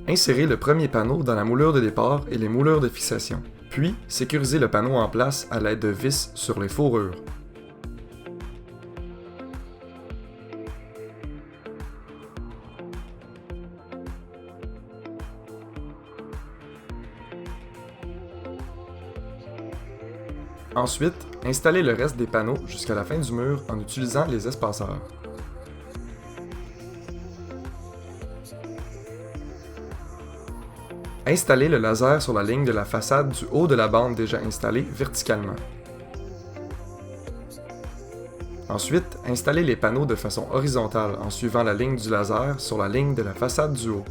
Insérez le premier panneau dans la moulure de départ et les moulures de fixation. Puis, sécurisez le panneau en place à l'aide de vis sur les fourrures. Ensuite, installez le reste des panneaux jusqu'à la fin du mur en utilisant les espaceurs. Installez le laser sur la ligne de la façade du haut de la bande déjà installée verticalement. Ensuite, installez les panneaux de façon horizontale en suivant la ligne du laser sur la ligne de la façade du haut.